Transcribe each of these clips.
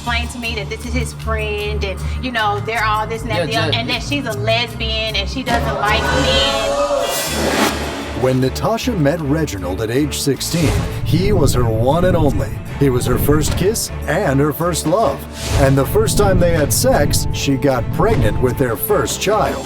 explained to me that this is his friend and, you know, they're all this and that, and that she's a lesbian and she doesn't like men. When Natasha met Reginald at age 16, he was her one and only. He was her first kiss and her first love. And the first time they had sex, she got pregnant with their first child.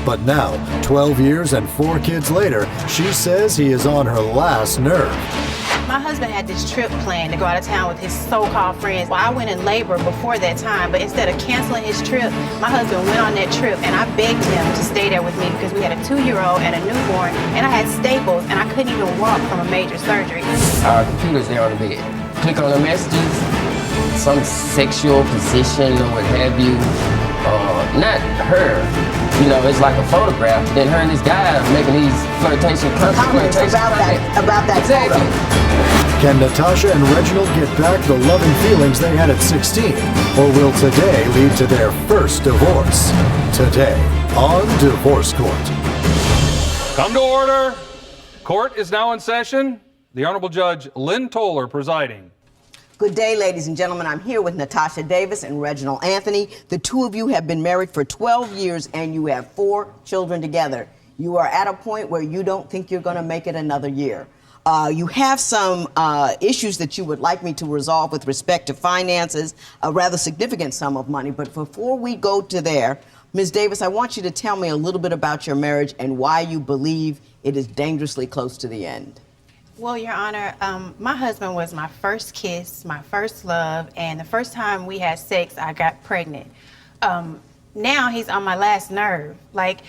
But now, 12 years and 4 kids later, she says he is on her last nerve. My husband had this trip planned to go out of town with his so-called friends. Well, I went in labor before that time, but instead of canceling his trip, my husband went on that trip and I begged him to stay there with me because we had a 2-year-old and a newborn and I had staples and I couldn't even walk from a major surgery. Our computer's there on the bed. Click on the messages, some sexual position or what have you. Not her. You know, it's like a photograph. Then her and this guy are making these flirtation comments about that exactly. photo. Can Natasha and Reginald get back the loving feelings they had at 16? Or will today lead to their first divorce? Today on Divorce Court. Come to order. Court is now in session. The Honorable Judge Lynn Toller presiding. Good day, ladies and gentlemen. I'm here with Natasha Davis and Reginald Anthony. The two of you have been married for 12 years and you have 4 children together. You are at a point where you don't think you're going to make it another year. You have some issues that you would like me to resolve with respect to finances, a rather significant sum of money. But before we go to there, Ms. Davis, I want you to tell me a little bit about your marriage and why you believe it is dangerously close to the end. Well, Your Honor, my husband was my first kiss, my first love, and the first time we had sex, I got pregnant. Now he's on my last nerve. Like,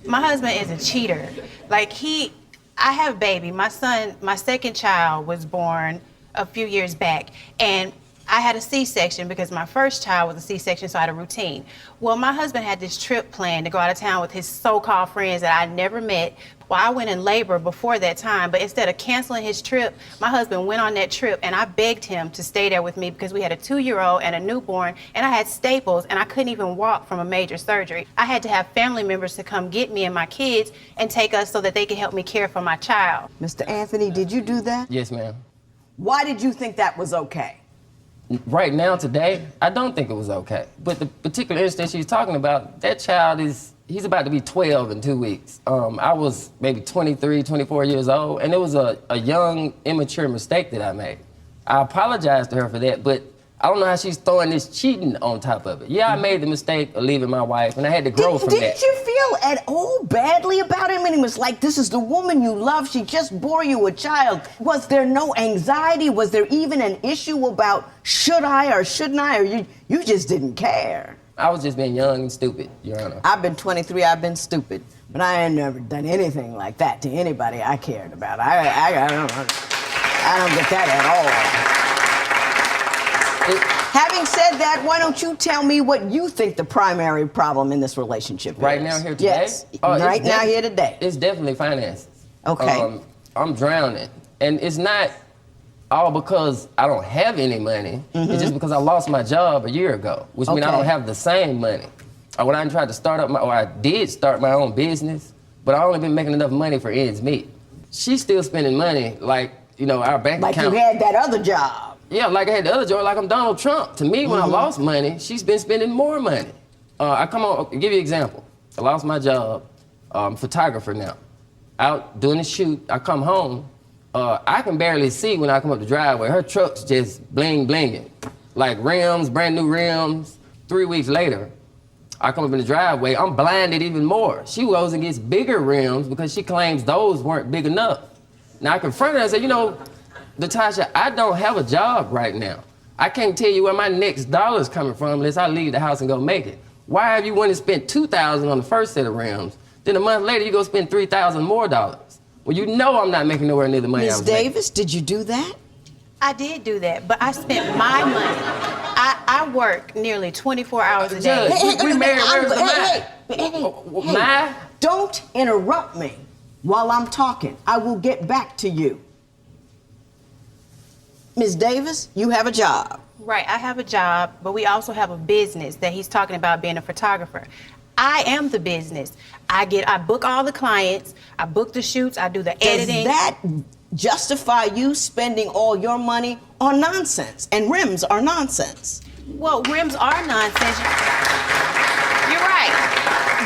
my husband is a cheater. Like, I have a baby. My son, my second child was born a few years back, and I had a C-section because my first child was a C-section, so I had a routine. Well, my husband had this trip planned to go out of town with his so-called friends that I never met. Well, I went in labor before that time, but instead of canceling his trip, my husband went on that trip and I begged him to stay there with me because we had a 2-year-old and a newborn and I had staples and I couldn't even walk from a major surgery. I had to have family members to come get me and my kids and take us so that they could help me care for my child. Mr. Anthony, did you do that? Yes, ma'am. Why did you think that was okay? Right now, today, I don't think it was okay. But the particular instance she's talking about, that child he's about to be 12 in 2 weeks. I was maybe 23, 24 years old, and it was a young, immature mistake that I made. I apologize to her for that, but I don't know how she's throwing this cheating on top of it. Yeah, I made the mistake of leaving my wife, and I had to grow from that. Didn't you feel at all badly about him? And it was like, this is the woman you love. She just bore you a child. Was there no anxiety? Was there even an issue about should I or shouldn't I? Or you just didn't care? I was just being young and stupid, Your Honor. I've been 23, I've been stupid. But I ain't never done anything like that to anybody I cared about. I don't get that at all. Having said that, why don't you tell me what you think the primary problem in this relationship is? Right now, here today? Yes, right now, here today. It's definitely finances. Okay. I'm drowning. And it's not all because I don't have any money. Mm-hmm. It's just because I lost my job a year ago, which means I don't have the same money. When I tried to start up I did start my own business, but I only been making enough money for ends meet. She's still spending money like, our bank account. Like you had that other job. Yeah, like I had the other job, like I'm Donald Trump. To me, when I lost money, she's been spending more money. I'll give you an example. I lost my job. I'm a photographer now. Out doing a shoot, I come home. I can barely see when I come up the driveway. Her truck's just blinging. Like rims, brand new rims. 3 weeks later, I come up in the driveway, I'm blinded even more. She goes and gets bigger rims because she claims those weren't big enough. Now I confronted her and said, Natasha, I don't have a job right now. I can't tell you where my next dollar's coming from unless I leave the house and go make it. Why have you went and spent $2,000 on the first set of rims? Then a month later, you go spend $3,000 more dollars. Well, I'm not making nowhere near the money I was making. Ms. Davis, did you do that? I did do that, but I spent my money. I work nearly 24 hours a day. Judge, we married, where's the money? Don't interrupt me while I'm talking. I will get back to you. Ms. Davis, you have a job. Right, I have a job, but we also have a business that he's talking about being a photographer. I am the business. I book all the clients, I book the shoots, I do the editing. Does that justify you spending all your money on nonsense? And rims are nonsense. Well, rims are nonsense. You're right.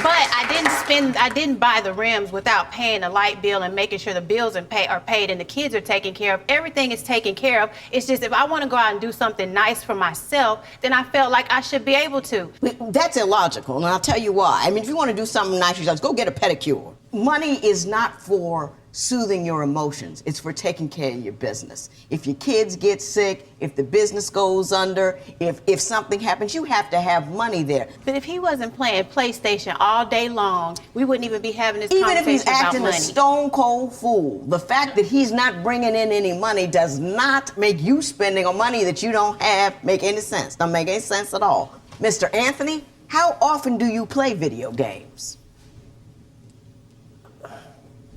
But I didn't buy the rims without paying the light bill and making sure the bills are paid and the kids are taken care of. Everything is taken care of. It's just if I want to go out and do something nice for myself, then I felt like I should be able to. That's illogical, and I'll tell you why. I mean, if you want to do something nice, you just go get a pedicure. Money is not for soothing your emotions. It's for taking care of your business. If your kids get sick, if the business goes under, if something happens, you have to have money there. But if he wasn't playing PlayStation all day long, we wouldn't even be having this Even if conversation he's about acting a money. stone cold fool, the fact that he's not bringing in any money does not make you spending on money that you don't have make any sense. Don't make any sense at all. Mr. Anthony, how often do you play video games?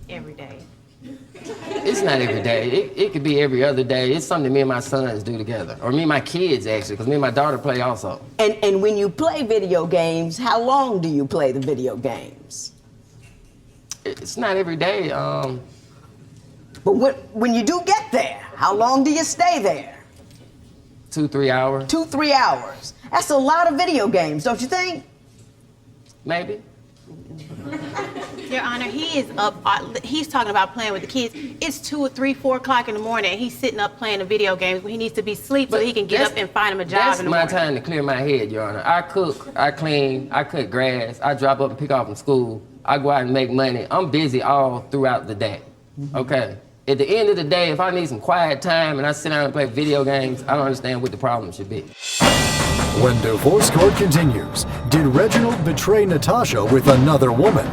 Every day. It's not every day. It could be every other day. It's something me and my sons do together. Or me and my kids, actually, because me and my daughter play also. And when you play video games, how long do you play the video games? It's not every day. But when you do get there, how long do you stay there? 2-3 hours. 2-3 hours. That's a lot of video games, don't you think? Maybe. Your Honor, he is up. He's talking about playing with the kids. It's 2 or 3, 4 o'clock in the morning, and he's sitting up playing the video games when he needs to be asleep so he can get up and find him a job in the morning. That's my time to clear my head, Your Honor. I cook, I clean, I cut grass, I drop up and pick off from school. I go out and make money. I'm busy all throughout the day. Okay? At the end of the day, if I need some quiet time and I sit down and play video games, I don't understand what the problem should be. When divorce court continues, did Reginald betray Natasha with another woman?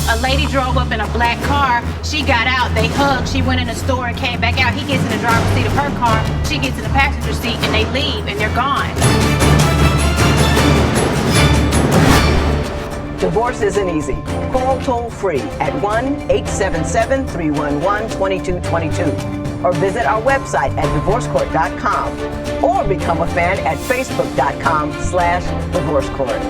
A lady drove up in a black car. She got out. They hugged. She went in the store and came back out. He gets in the driver's seat of her car. She gets in the passenger seat, and they leave, and they're gone. Divorce isn't easy. Call toll-free at 1-877-311-2222 or visit our website at divorcecourt.com or become a fan at facebook.com/divorcecourt.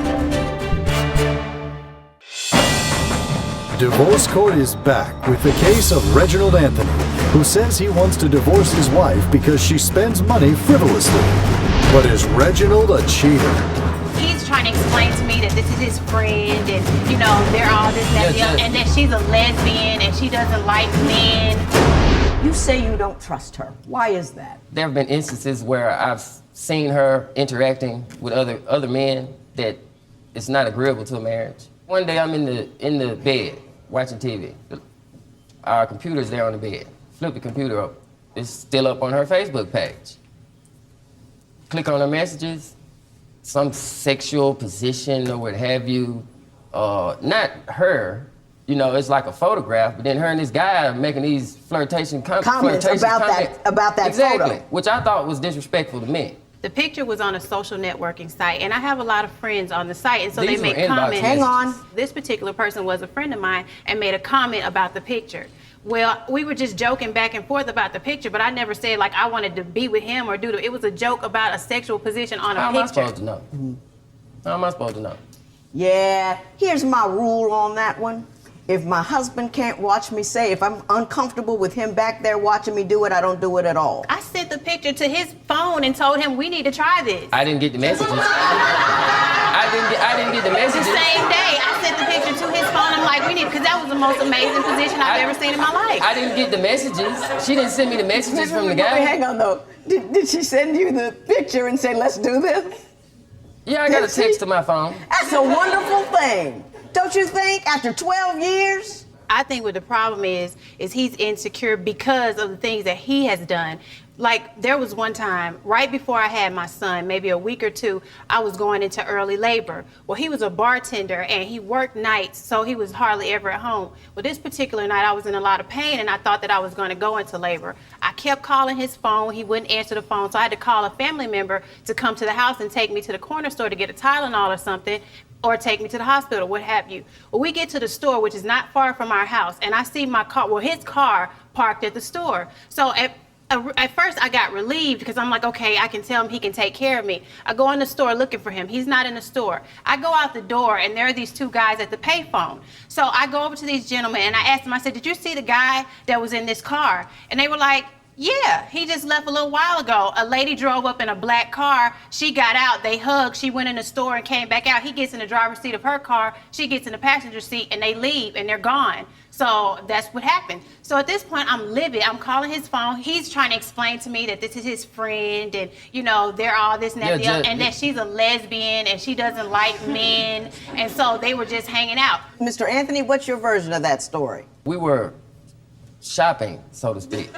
Divorce Court is back with the case of Reginald Anthony, who says he wants to divorce his wife because she spends money frivolously. But is Reginald a cheater? He's trying to explain to me that this is his friend, and they're all this, that, and the other, and that she's a lesbian and she doesn't like men. You say you don't trust her. Why is that? There have been instances where I've seen her interacting with other men that it's not agreeable to a marriage. One day I'm in the bed watching TV. Our computer's there on the bed. Flip the computer up. It's still up on her Facebook page. Click on her messages. Some sexual position or what have you. Not her. It's like a photograph, but then her and this guy are making these comments about that exactly, photo. which I thought was disrespectful to me. The picture was on a social networking site, and I have a lot of friends on the site, and so These they were make inbox comments. Hang on. This particular person was a friend of mine and made a comment about the picture. Well, we were just joking back and forth about the picture, but I never said like I wanted to be with him or it was a joke about a sexual position on How a am I picture. supposed to know? How am I supposed to know? Yeah, here's my rule on that one. If my husband can't watch me say, if I'm uncomfortable with him back there watching me do it, I don't do it at all. I sent the picture to his phone and told him we need to try this. I didn't get the messages. I didn't get the The messages. same day, I sent the picture to his phone. I'm like, we need, because that was the most amazing position I've ever seen in my life. I didn't get the messages. She didn't send me the messages from the Wait, guy. hang on though. Did she send you the picture and say, let's do this? Yeah, I got a Did she? text to my phone. That's a wonderful thing. Don't you think, after 12 years? I think what the problem is he's insecure because of the things that he has done. Like, there was one time, right before I had my son, maybe a week or two, I was going into early labor. Well, he was a bartender, and he worked nights, so he was hardly ever at home. Well, this particular night, I was in a lot of pain, and I thought that I was going to go into labor. I kept calling his phone. He wouldn't answer the phone, so I had to call a family member to come to the house and take me to the corner store to get a Tylenol or something, or take me to the hospital, what have you. Well, we get to the store, which is not far from our house, and I see my car, his car parked at the store. So at first I got relieved because I'm like, okay, I can tell him he can take care of me. I go in the store looking for him. He's not in the store. I go out the door and there are these two guys at the payphone. So I go over to these gentlemen and I asked them, I said, did you see the guy that was in this car? And they were like, Yeah, he just left a little while ago. A lady drove up in a black car. She got out, they hugged, she went in the store and came back out. He gets in the driver's seat of her car, she gets in the passenger seat, and they leave and they're gone. So that's what happened. So at this point, I'm livid. I'm calling his phone. He's trying to explain to me that this is his friend and, you know, they're all this and that, Yeah, and that she's a lesbian and she doesn't like men. And so they were just hanging out. Mr. Anthony, what's your version of that story? We were shopping, so to speak.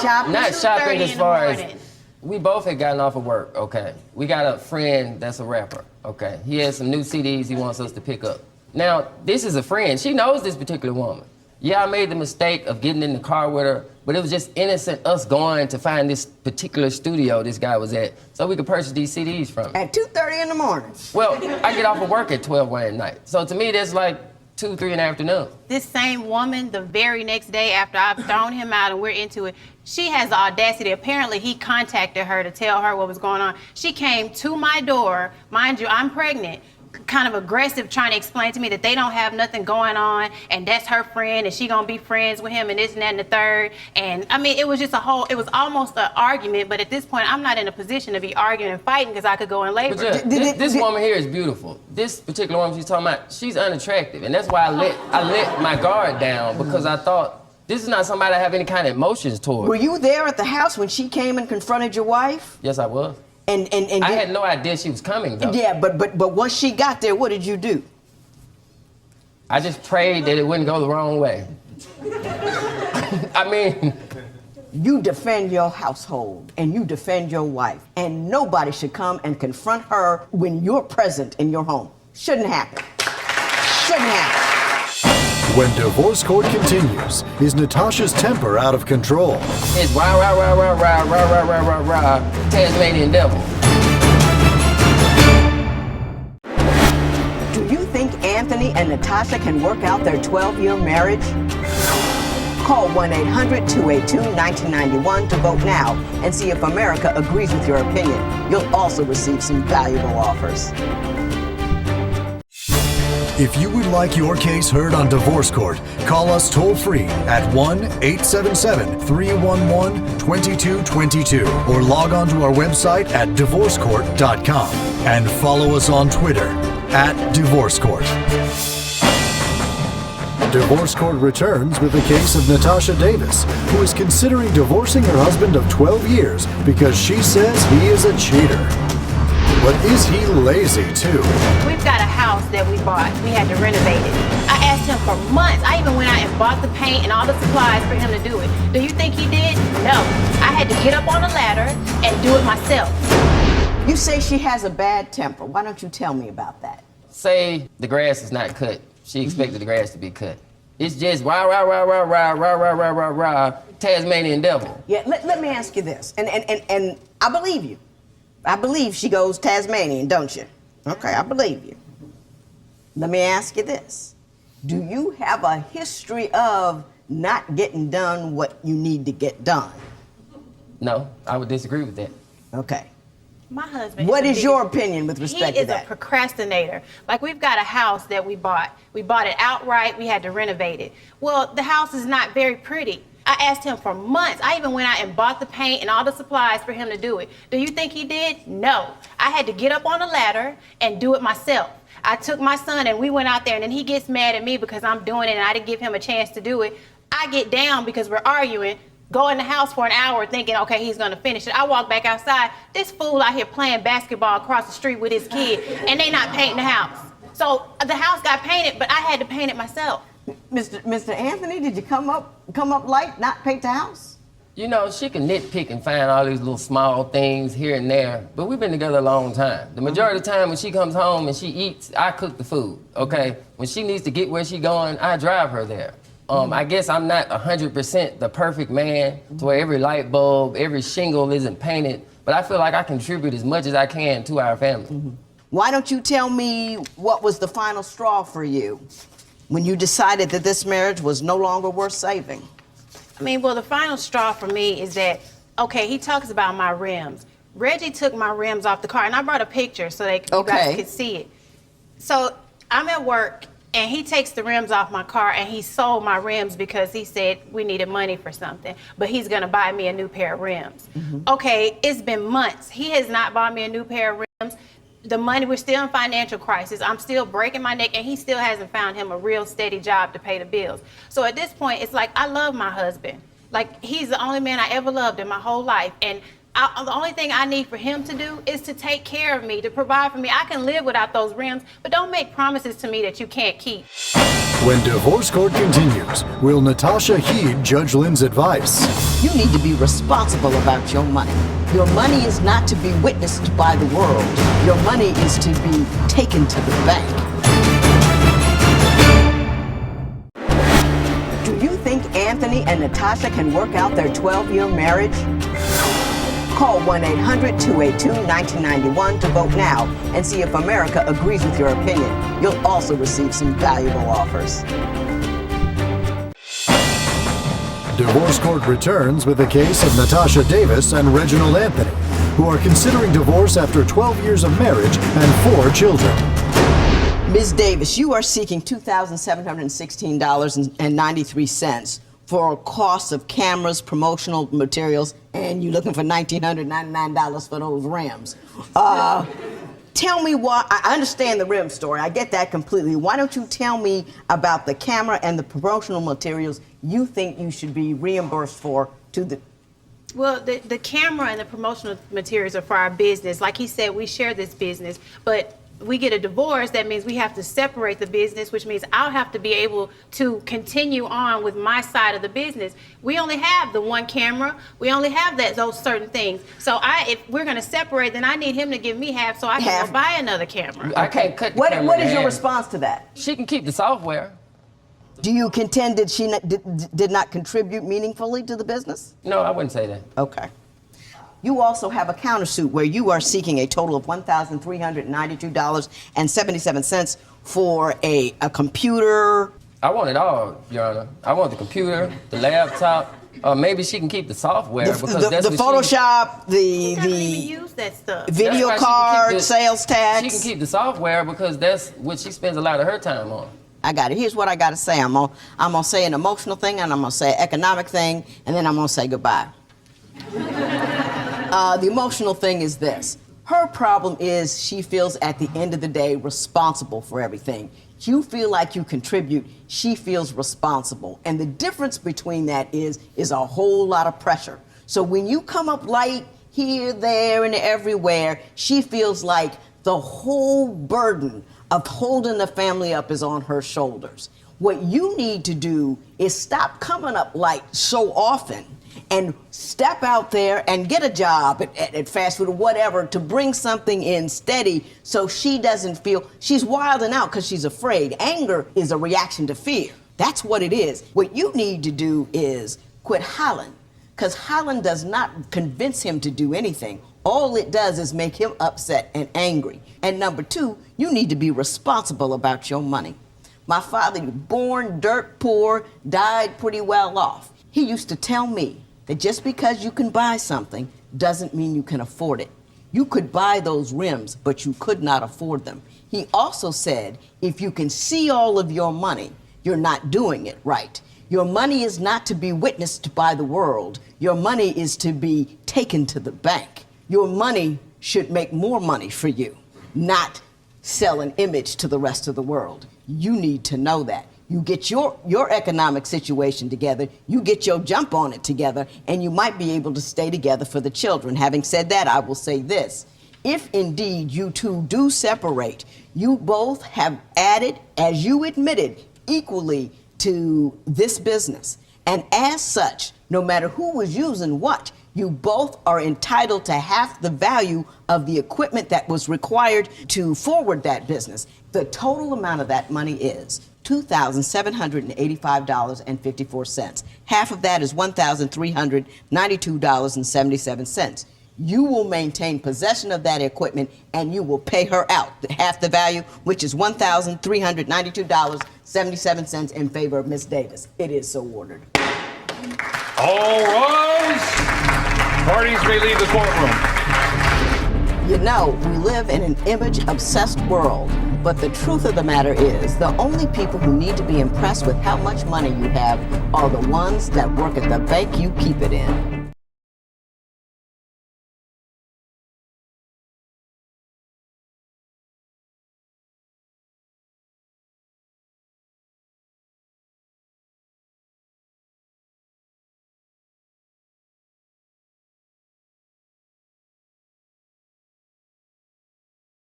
Shopping? Not shopping 2:30 as in the far as morning. we both had gotten off of work, okay? We got a friend that's a rapper, okay? He has some new CDs he wants us to pick up. Now, this is a friend. She knows this particular woman. Yeah, I made the mistake of getting in the car with her, but it was just innocent us going to find this particular studio this guy was at so we could purchase these CDs from him. At 2:30 in the morning. Well, I get off of work at 12 at night. So to me, that's like 2, 3 in the afternoon. This same woman, the very next day after I've thrown him out and we're into it, she has the audacity. Apparently, he contacted her to tell her what was going on. She came to my door. Mind you, I'm pregnant. Kind of aggressive, trying to explain to me that they don't have nothing going on and that's her friend and she gonna be friends with him and this and that and the third. And I mean, it was just it was almost an argument, but at this point, I'm not in a position to be arguing and fighting because I could go in labor. But this woman here is beautiful. This particular woman she's talking about, she's unattractive. And that's why I let my guard down because I thought, this is not somebody I have any kind of emotions toward. Were you there at the house when she came and confronted your wife? Yes, I was. And I had no idea she was coming, though. Yeah, but once she got there, what did you do? I just prayed that it wouldn't go the wrong way. I mean... You defend your household and you defend your wife, and nobody should come and confront her when you're present in your home. Shouldn't happen. Shouldn't happen. When divorce court continues, is Natasha's temper out of control? It's rah, rah, rah, rah, rah, rah, rah, rah, rah, rah, Tasmanian devil. Do you think Anthony and Natasha can work out their 12-year marriage? Call 1-800-282-1991 to vote now and see if America agrees with your opinion. You'll also receive some valuable offers. If you would like your case heard on Divorce Court, call us toll-free at 1-877-311-2222 or log on to our website at divorcecourt.com and follow us on Twitter at Divorce Court. Divorce Court returns with the case of Natasha Davis, who is considering divorcing her husband of 12 years because she says he is a cheater. But is he lazy too? We've got a house that we bought. We had to renovate it. I asked him for months. I even went out and bought the paint and all the supplies for him to do it. Do you think he did? No. I had to get up on a ladder and do it myself. You say she has a bad temper. Why don't you tell me about that? Say the grass is not cut. She expected the grass to be cut. It's just rah, rah, rah, rah, rah, rah, rah, rah, rah, rah, Tasmanian devil. Yeah, let me ask you this, and I believe you. I believe she goes Tasmanian, don't you? Okay, I believe you. Let me ask you this. Do you have a history of not getting done what you need to get done? No, I would disagree with that. Okay. My husband. What is your opinion with respect to He is a that? procrastinator. Like, we've got a house that we bought. We bought it outright. We had to renovate it. Well, the house is not very pretty. I asked him for months. I even went out and bought the paint and all the supplies for him to do it. Do you think he did? No. I had to get up on a ladder and do it myself. I took my son and we went out there, and then he gets mad at me because I'm doing it and I didn't give him a chance to do it. I get down because we're arguing, go in the house for an hour thinking, okay, he's gonna finish it. I walk back outside, this fool out here playing basketball across the street with his kid, and they not painting the house. So the house got painted, but I had to paint it myself. Mr. Anthony, did you come up light, not paint the house? You know, she can nitpick and find all these little small things here and there, but we've been together a long time. The majority of the time when she comes home and she eats, I cook the food, okay? When she needs to get where she's going, I drive her there. I guess I'm not 100% the perfect man to where every light bulb, every shingle isn't painted, but I feel like I contribute as much as I can to our family. Why don't you tell me what was the final straw for you when you decided that this marriage was no longer worth saving? I mean, well, the final straw for me is that, okay, he talks about my rims. Reggie took my rims off the car, and I brought a picture so that you guys could see it. So I'm at work, and he takes the rims off my car, and he sold my rims because he said we needed money for something, but he's gonna buy me a new pair of rims. Okay, it's been months. He has not bought me a new pair of rims. The money, we're still in financial crisis. I'm still breaking my neck, and he still hasn't found him a real steady job to pay the bills. So at this point, it's like, I love my husband. Like, he's the only man I ever loved in my whole life. And the only thing I need for him to do is to take care of me, to provide for me. I can live without those rims, but don't make promises to me that you can't keep. When divorce court continues, will Natasha heed Judge Lynn's advice? You need to be responsible about your money. Your money is not to be witnessed by the world. Your money is to be taken to the bank. Do you think Anthony and Natasha can work out their 12-year marriage? Call 1-800-282-1991 to vote now and see if America agrees with your opinion. You'll also receive some valuable offers. Divorce court returns with the case of Natasha Davis and Reginald Anthony, who are considering divorce after 12 years of marriage and 4 children. Ms. Davis, you are seeking $2,716.93 for costs of cameras, promotional materials, and you're looking for $1,999 for those rims. Tell me why. I understand the rim story. I get that completely. Why don't you tell me about the camera and the promotional materials you think you should be reimbursed for to the... Well, the camera and the promotional materials are for our business. Like he said, we share this business, but we get a divorce, that means we have to separate the business, which means I'll have to be able to continue on with my side of the business. We only have the one camera. We only have those certain things. So if we're going to separate, then I need him to give me half so I can go buy another camera. I can't cut the What camera in is your half. response to that? She can keep the software. Do you contend that she did not contribute meaningfully to the business? No, I wouldn't say that. Okay. You also have a countersuit where you are seeking a total of $1,392.77 for a computer. I want it all, Your Honor. I want the computer, the laptop. Maybe she can keep the software because that's the what Photoshop, He doesn't even use that stuff. video That's why she can card, keep the- sales tax. She can keep the software because that's what she spends a lot of her time on. I got it. Here's what I got to say. I'm gonna say an emotional thing, and I'm gonna say an economic thing, and then I'm gonna say goodbye. The emotional thing is this. Her problem is she feels at the end of the day responsible for everything. You feel like you contribute, she feels responsible. And the difference between that is a whole lot of pressure. So when you come up light here, there, and everywhere, she feels like the whole burden of holding the family up is on her shoulders. What you need to do is stop coming up light so often and step out there and get a job at fast food or whatever to bring something in steady so she doesn't feel she's wilding out because she's afraid. Anger is a reaction to fear. That's what it is. What you need to do is quit hollering, because hollering does not convince him to do anything. All it does is make him upset and angry. And number 2, you need to be responsible about your money. My father, born dirt poor, died pretty well off. He used to tell me that just because you can buy something doesn't mean you can afford it. You could buy those rims, but you could not afford them. He also said, if you can see all of your money, you're not doing it right. Your money is not to be witnessed by the world. Your money is to be taken to the bank. Your money should make more money for you, not sell an image to the rest of the world. You need to know that. You get your economic situation together, you get your jump on it together, and you might be able to stay together for the children. Having said that, I will say this. If indeed you two do separate, you both have added, as you admitted, equally to this business. And as such, no matter who was using what, you both are entitled to half the value of the equipment that was required to forward that business. The total amount of that money is $2,785.54. Half of that is $1,392.77. You will maintain possession of that equipment and you will pay her out half the value, which is $1,392.77 in favor of Ms. Davis. It is so ordered. All rise. Parties may leave the courtroom. You know, we live in an image-obsessed world, but the truth of the matter is, the only people who need to be impressed with how much money you have are the ones that work at the bank you keep it in.